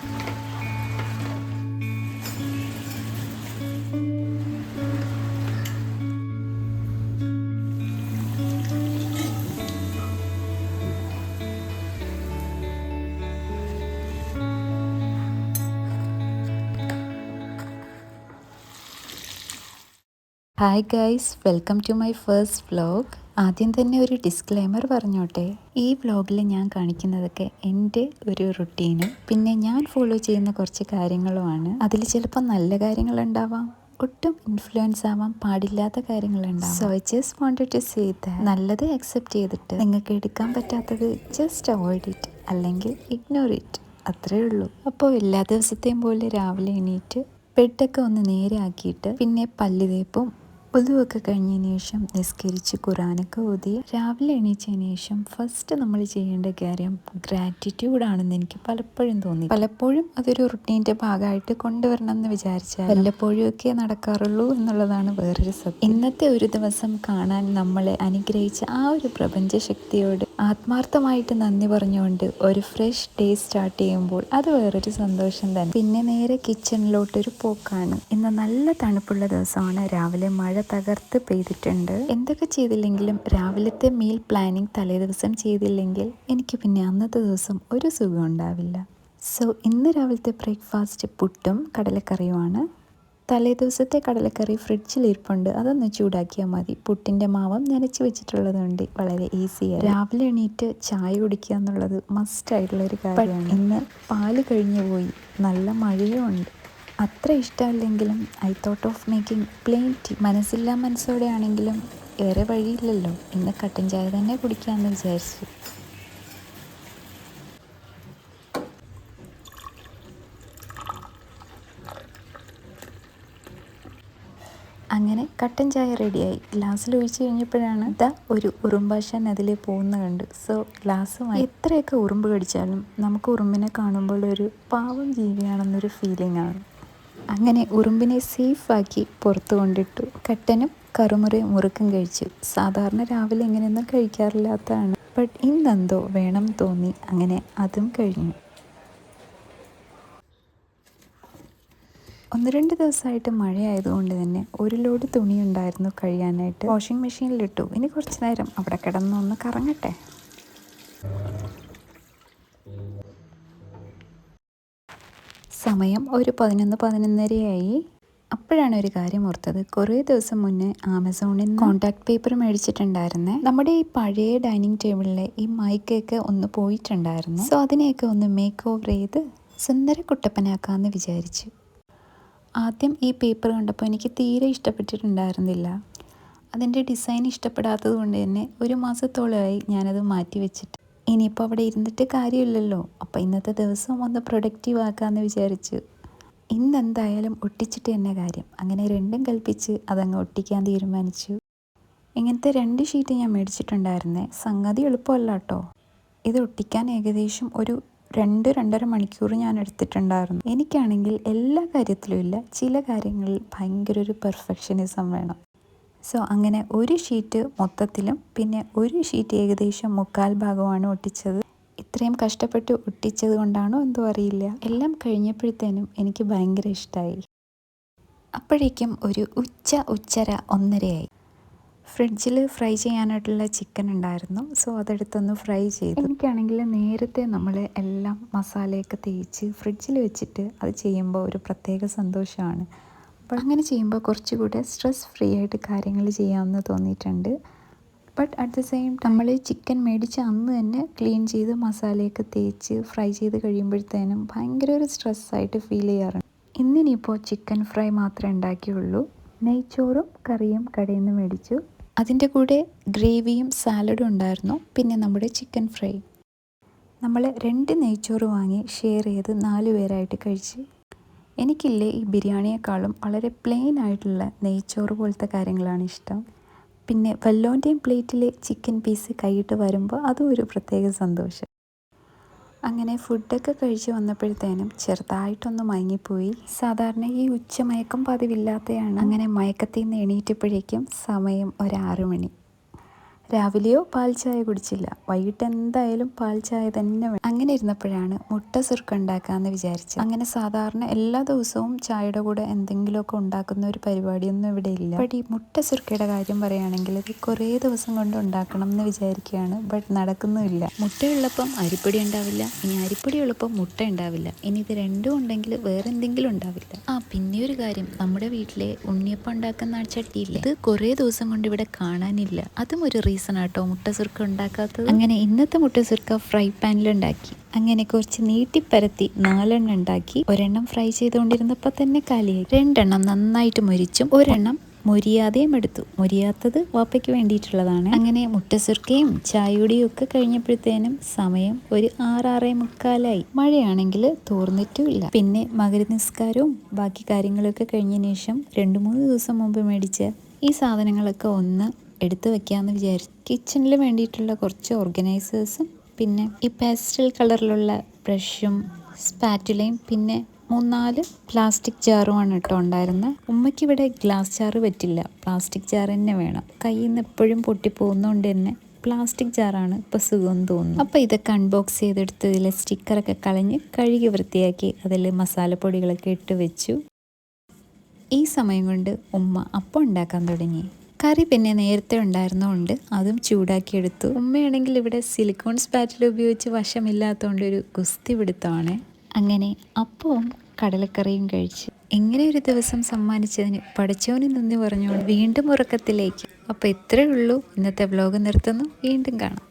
Hi guys, welcome to my first vlog. ആദ്യം തന്നെ ഒരു ഡിസ്ക്ലെയിമർ പറഞ്ഞോട്ടെ. ഈ വ്ലോഗിൽ ഞാൻ കാണിക്കുന്നതൊക്കെ എൻ്റെ ഒരു റുട്ടീനും പിന്നെ ഞാൻ ഫോളോ ചെയ്യുന്ന കുറച്ച് കാര്യങ്ങളുമാണ്. അതിൽ ചിലപ്പോൾ നല്ല കാര്യങ്ങളുണ്ടാവാം, ഒട്ടും ഇൻഫ്ലുവൻസ് ആവാൻ പാടില്ലാത്ത കാര്യങ്ങളുണ്ടാവും. So I just wanted to say that. നല്ലത് അക്സെപ്റ്റ് ചെയ്തിട്ട് നിങ്ങൾക്ക് എടുക്കാൻ പറ്റാത്തത് ജസ്റ്റ് അവോയ്ഡ് ഇറ്റ്, അല്ലെങ്കിൽ ഇഗ്നോർ ഇറ്റ്, അത്രേ ഉള്ളൂ. അപ്പോൾ എല്ലാ ദിവസത്തെയും പോലെ രാവിലെ എണീറ്റ് ബെഡൊക്കെ ഒന്ന് നേരെ ആക്കിയിട്ട് പിന്നെ പല്ല് തേപ്പും ഒതുവൊക്കെ കഴിഞ്ഞതിന് ശേഷം നിസ്കരിച്ച് ഖുറാനൊക്കെ ഓതി രാവിലെ എണീച്ചതിന് ശേഷം ഫസ്റ്റ് നമ്മൾ ചെയ്യേണ്ട കാര്യം ഗ്രാറ്റിറ്റ്യൂഡാണെന്ന് എനിക്ക് പലപ്പോഴും തോന്നി. പലപ്പോഴും അതൊരു റുട്ടീൻ്റെ ഭാഗമായിട്ട് കൊണ്ടുവരണം എന്ന് വിചാരിച്ചാൽ വല്ലപ്പോഴും ഒക്കെ നടക്കാറുള്ളൂ എന്നുള്ളതാണ് വേറൊരു സത്യം. ഇന്നത്തെ ഒരു ദിവസം കാണാൻ നമ്മളെ അനുഗ്രഹിച്ച ആ ഒരു പ്രപഞ്ച ശക്തിയോട് ആത്മാർത്ഥമായിട്ട് നന്ദി പറഞ്ഞുകൊണ്ട് ഒരു ഫ്രഷ് ഡേ സ്റ്റാർട്ട് ചെയ്യുമ്പോൾ അത് വേറൊരു സന്തോഷം തന്നെ. പിന്നെ നേരെ കിച്ചണിലോട്ടൊരു പോക്കാണ്. ഇന്ന് നല്ല തണുപ്പുള്ള ദിവസമാണ്. രാവിലെ മഴ തകർത്ത് പെയ്തിട്ടുണ്ട്. എന്തൊക്കെ ചെയ്തില്ലെങ്കിലും രാവിലത്തെ മീൽ പ്ലാനിങ് തലേദിവസം ചെയ്തില്ലെങ്കിൽ എനിക്ക് പിന്നെ അന്നത്തെ ദിവസം ഒരു സുഖം ഉണ്ടാവില്ല. സോ ഇന്ന് രാവിലത്തെ ബ്രേക്ക്ഫാസ്റ്റ് പുട്ടും കടലക്കറിയുമാണ്. തലേദിവസത്തെ കടലക്കറി ഫ്രിഡ്ജിൽ ഇരിപ്പുണ്ട്, അതൊന്ന് ചൂടാക്കിയാൽ മതി. പുട്ടിൻ്റെ മാവും നനച്ച് വെച്ചിട്ടുള്ളത് കൊണ്ട് വളരെ ഈസിയാണ്. രാവിലെ എണീറ്റ് ചായ കുടിക്കുക എന്നുള്ളത് മസ്റ്റായിട്ടുള്ളൊരു കാര്യമാണ്. ഇന്ന് പാല് കഴിഞ്ഞു പോയി, നല്ല മഴയും ഉണ്ട്. അത്ര ഇഷ്ടമല്ലെങ്കിലും I thought of making plain tea. മനസ്സില്ലാ മനസ്സോടെ ആണെങ്കിലും ഏറെ വഴിയില്ലല്ലോ, ഇന്ന് കട്ടൻ ചായ തന്നെ കുടിക്കാമെന്ന് വിചാരിച്ചു. അങ്ങനെ കട്ടൻ ചായ റെഡിയായി. ഗ്ലാസ്സിൽ ഒഴിച്ച് കഴിഞ്ഞപ്പോഴാണ് ഒരു ഉറുമ്പാശാൻ അതിൽ പോകുന്ന കണ്ടു. സോ ഗ്ലാസ്സുമായി എത്രയൊക്കെ ഉറുമ്പ് കടിച്ചാലും നമുക്ക് ഉറുമ്പിനെ കാണുമ്പോൾ ഒരു പാവം ജീവിയാണെന്നൊരു ഫീലിംഗ് ആണ്. അങ്ങനെ ഉറുമ്പിനെ സേഫാക്കി പുറത്ത് കൊണ്ടിട്ടു. കട്ടനും കറുമുറയും മുറുക്കും കഴിച്ചു. സാധാരണ രാവിലെ ഇങ്ങനെയൊന്നും കഴിക്കാറില്ലാത്തതാണ്, ബട്ട് ഇന്നെന്തോ വേണം തോന്നി, അങ്ങനെ അതും കഴിഞ്ഞു. 1-2 ദിവസമായിട്ട് മഴയായതുകൊണ്ട് തന്നെ ഒരു ലോഡ് തുണി ഉണ്ടായിരുന്നു കഴിയാനായിട്ട്. വാഷിംഗ് മെഷീനിലിട്ടു. ഇനി കുറച്ച് നേരം അവിടെ കിടന്നൊന്ന് കറങ്ങട്ടെ. സമയം ഒരു 11-11:30 അപ്പോഴാണ് ഒരു കാര്യം ഓർത്തത്. കുറേ ദിവസം മുന്നേ ആമസോണിൽ നിന്ന് കോണ്ടാക്ട് പേപ്പർ മേടിച്ചിട്ടുണ്ടായിരുന്നേ. നമ്മുടെ ഈ പഴയ ഡൈനിങ് ടേബിളിലെ ഈ മൈക്കൊക്കെ ഒന്ന് പോയിട്ടുണ്ടായിരുന്നു. സോ അതിനെയൊക്കെ ഒന്ന് മേക്ക് ഓവർ ചെയ്ത് സുന്ദര കുട്ടപ്പനാക്കാമെന്ന് വിചാരിച്ചു. ആദ്യം ഈ പേപ്പർ കണ്ടപ്പോൾ എനിക്ക് തീരെ ഇഷ്ടപ്പെട്ടിട്ടുണ്ടായിരുന്നില്ല. അതിൻ്റെ ഡിസൈൻ ഇഷ്ടപ്പെടാത്തത് കൊണ്ട് തന്നെ ഒരു മാസത്തോളമായി ഞാനത് മാറ്റി വെച്ചിട്ട്. ഇനിയിപ്പോൾ അവിടെ ഇരുന്നിട്ട് കാര്യമില്ലല്ലോ, അപ്പോൾ ഇന്നത്തെ ദിവസം ഒന്ന് പ്രൊഡക്റ്റീവ് ആക്കാമെന്ന് വിചാരിച്ചു. ഇന്നെന്തായാലും ഒട്ടിച്ചിട്ട് തന്നെ കാര്യം. അങ്ങനെ രണ്ടും കൽപ്പിച്ച് അതങ്ങ് ഒട്ടിക്കാൻ തീരുമാനിച്ചു. ഇങ്ങനത്തെ 2 ഷീറ്റ് ഞാൻ മേടിച്ചിട്ടുണ്ടായിരുന്നേ. സംഗതി എളുപ്പമല്ല കേട്ടോ. ഇത് ഒട്ടിക്കാൻ ഏകദേശം ഒരു 2-2.5 മണിക്കൂർ ഞാൻ എടുത്തിട്ടുണ്ടായിരുന്നു. എനിക്കാണെങ്കിൽ എല്ലാ കാര്യത്തിലും ഇല്ല, ചില കാര്യങ്ങളിൽ ഭയങ്കര ഒരു പെർഫെക്ഷനിസം വേണം. സോ അങ്ങനെ ഒരു ഷീറ്റ് മൊത്തത്തിലും പിന്നെ ഒരു ഷീറ്റ് ഏകദേശം 1/4 ഭാഗമാണ് ഒട്ടിച്ചത്. ഇത്രയും കഷ്ടപ്പെട്ട് ഒട്ടിച്ചത് കൊണ്ടാണോ എന്തോ അറിയില്ല, എല്ലാം കഴിഞ്ഞപ്പോഴത്തേനും എനിക്ക് ഭയങ്കര ഇഷ്ടമായി. അപ്പോഴേക്കും ഒരു ഉച്ചര 1:30 ഫ്രിഡ്ജിൽ ഫ്രൈ ചെയ്യാനായിട്ടുള്ള ചിക്കൻ ഉണ്ടായിരുന്നു. സോ അതെടുത്തൊന്ന് ഫ്രൈ ചെയ്തു. എനിക്കാണെങ്കിൽ നേരത്തെ നമ്മൾ എല്ലാം മസാലയൊക്കെ തേച്ച് ഫ്രിഡ്ജിൽ വെച്ചിട്ട് അത് ചെയ്യുമ്പോൾ ഒരു പ്രത്യേക സന്തോഷമാണ്. അപ്പോൾ അങ്ങനെ ചെയ്യുമ്പോൾ കുറച്ചുകൂടെ സ്ട്രെസ് ഫ്രീ ആയിട്ട് കാര്യങ്ങൾ ചെയ്യാമെന്ന് തോന്നിയിട്ടുണ്ട്. ബട്ട് അറ്റ് ദ സെയിം നമ്മൾ ചിക്കൻ മേടിച്ച് അന്ന് തന്നെ ക്ലീൻ ചെയ്ത് മസാലയൊക്കെ തേച്ച് ഫ്രൈ ചെയ്ത് കഴിയുമ്പോഴത്തേനും ഭയങ്കര ഒരു സ്ട്രെസ്സായിട്ട് ഫീൽ ചെയ്യാറുണ്ട്. ഇന്നിനിപ്പോൾ ചിക്കൻ ഫ്രൈ മാത്രമേ ഉണ്ടാക്കിയുള്ളൂ. നെയ്ച്ചോറും കറിയും കടയിൽ നിന്ന് മേടിച്ചു. അതിൻ്റെ കൂടെ ഗ്രേവിയും സാലഡും ഉണ്ടായിരുന്നു. പിന്നെ നമ്മുടെ ചിക്കൻ ഫ്രൈ. നമ്മൾ 2 നെയ്ച്ചോറ് വാങ്ങി ഷെയർ ചെയ്ത് 4 പേരായിട്ട് കഴിച്ച്. എനിക്കില്ലേ ഈ ബിരിയാണിയെക്കാളും വളരെ പ്ലെയിൻ ആയിട്ടുള്ള നെയ്ച്ചോറ് പോലത്തെ കാര്യങ്ങളാണ് ഇഷ്ടം. പിന്നെ വല്ലോൻ്റെയും പ്ലേറ്റിലെ ചിക്കൻ പീസ് കൈയിട്ട് വരുമ്പോൾ അതും ഒരു പ്രത്യേക സന്തോഷം. അങ്ങനെ ഫുഡൊക്കെ കഴിച്ച് വന്നപ്പോഴത്തേനും ചെറുതായിട്ടൊന്ന് മയങ്ങിപ്പോയി. സാധാരണ ഈ ഉച്ചമയക്കം പതിവില്ലാത്തതാണ്. അങ്ങനെ മയക്കത്തിൽ നിന്ന് എണീറ്റപ്പോഴേക്കും സമയം ഒരു 6 മണി. രാവിലെയോ പാൽ ചായ കുടിച്ചില്ല, വൈകിട്ട് എന്തായാലും പാൽ ചായ തന്നെ വേണം. അങ്ങനെ ഇരുന്നപ്പോഴാണ് മുട്ട സുർക്ക ഉണ്ടാക്കാന്ന് വിചാരിച്ചത്. അങ്ങനെ സാധാരണ എല്ലാ ദിവസവും ചായയുടെ കൂടെ എന്തെങ്കിലുമൊക്കെ ഉണ്ടാക്കുന്ന ഒരു പരിപാടിയൊന്നും ഇവിടെ ഇല്ല. ബട്ട് ഈ മുട്ട സുർക്കയുടെ കാര്യം പറയുകയാണെങ്കിൽ ഇത് കുറേ ദിവസം കൊണ്ട് ഉണ്ടാക്കണം എന്ന് വിചാരിക്കുകയാണ്. ബട്ട് നടക്കുന്നുമില്ല. മുട്ടയുള്ളപ്പം അരിപ്പൊടി ഉണ്ടാവില്ല, ഇനി അരിപ്പൊടി ഉള്ളപ്പം മുട്ട ഉണ്ടാവില്ല, ഇനി ഇത് രണ്ടും ഉണ്ടെങ്കിൽ വേറെ എന്തെങ്കിലും ഉണ്ടാവില്ല. പിന്നെ ഒരു കാര്യം, നമ്മുടെ വീട്ടിലെ ഉണ്ണിയപ്പം ഉണ്ടാക്കുന്ന ആ ചട്ടിയില്ലേ, ഇത് കുറേ ദിവസം കൊണ്ട് ഇവിടെ കാണാനില്ല. അതും ഒരു റീസൺ ആട്ടോ മുട്ട സുർക്ക ഉണ്ടാക്കാത്തത്. അങ്ങനെ ഇന്നത്തെ മുട്ട സുർക്ക ഫ്രൈ പാനിൽ ഉണ്ടാക്കി. അങ്ങനെ കുറച്ച് നീട്ടിപ്പരത്തി 4 എണ്ണം ഉണ്ടാക്കി. ഒരെണ്ണം ഫ്രൈ ചെയ്തുകൊണ്ടിരുന്നപ്പോൾ തന്നെ കാലിയായി. 2 എണ്ണം നന്നായിട്ട് മൊരിച്ചും ഒരെണ്ണം മൊരിയാതെയും എടുത്തു. മൊരിയാത്തത് വാപ്പയ്ക്ക് വേണ്ടിയിട്ടുള്ളതാണ്. അങ്ങനെ മുട്ട സുർക്കയും ചായയുടെയും ഒക്കെ കഴിഞ്ഞപ്പോഴത്തേനും സമയം ഒരു 6-6:45. മഴയാണെങ്കിൽ തോർന്നിട്ടുമില്ല. പിന്നെ മഗ്‌രിബ് നിസ്കാരവും ബാക്കി കാര്യങ്ങളൊക്കെ കഴിഞ്ഞതിന് ശേഷം 2-3 ദിവസം മുമ്പ് മേടിച്ച ഈ സാധനങ്ങളൊക്കെ ഒന്ന് എടുത്തു വെക്കാമെന്ന് വിചാരിച്ചു. കിച്ചണിൽ വേണ്ടിയിട്ടുള്ള കുറച്ച് ഓർഗനൈസേഴ്സും പിന്നെ ഈ പാസ്റ്റൽ കളറിലുള്ള ബ്രഷും സ്പാറ്റുലയും പിന്നെ 3-4 പ്ലാസ്റ്റിക് ജാറുമാണ് കേട്ടോ ഉണ്ടായിരുന്നത്. ഉമ്മയ്ക്ക് ഇവിടെ ഗ്ലാസ് ജാറ് പറ്റില്ല, പ്ലാസ്റ്റിക് ജാർ തന്നെ വേണം. കയ്യിൽ നിന്ന് എപ്പോഴും പൊട്ടിപ്പോകുന്നതുകൊണ്ട് തന്നെ പ്ലാസ്റ്റിക് ജാറാണ് ഇപ്പോൾ സുഖം തോന്നുന്നു. അപ്പോൾ ഇതൊക്കെ അൺബോക്സ് ചെയ്തെടുത്ത് ഇതിലെ സ്റ്റിക്കറൊക്കെ കളഞ്ഞ് കഴുകി വൃത്തിയാക്കി അതിൽ മസാലപ്പൊടികളൊക്കെ ഇട്ട് വെച്ചു. ഈ സമയം കൊണ്ട് ഉമ്മ അപ്പം ഉണ്ടാക്കാൻ തുടങ്ങി. കറി പിന്നെ നേരത്തെ ഉണ്ടായിരുന്നതുകൊണ്ട് അതും ചൂടാക്കിയെടുത്തു. ഉമ്മയാണെങ്കിൽ ഇവിടെ സിലിക്കോൺ സ്പാറ്റിൽ ഉപയോഗിച്ച് വശമില്ലാത്തതുകൊണ്ട് ഒരു ഗുസ്തി പിടുത്തമാണ്. അങ്ങനെ അപ്പവും കടലക്കറിയും കഴിച്ച് ഇങ്ങനെ ഒരു ദിവസം സമ്മാനിച്ചതിന് പടച്ചോന് നന്ദി പറഞ്ഞുകൊണ്ട് വീണ്ടും ഉറക്കത്തിലേക്ക്. അപ്പോൾ ഇത്രയേ ഉള്ളൂ. ഇന്നത്തെ വ്ലോഗ് നിർത്തുന്നു. വീണ്ടും കാണാം.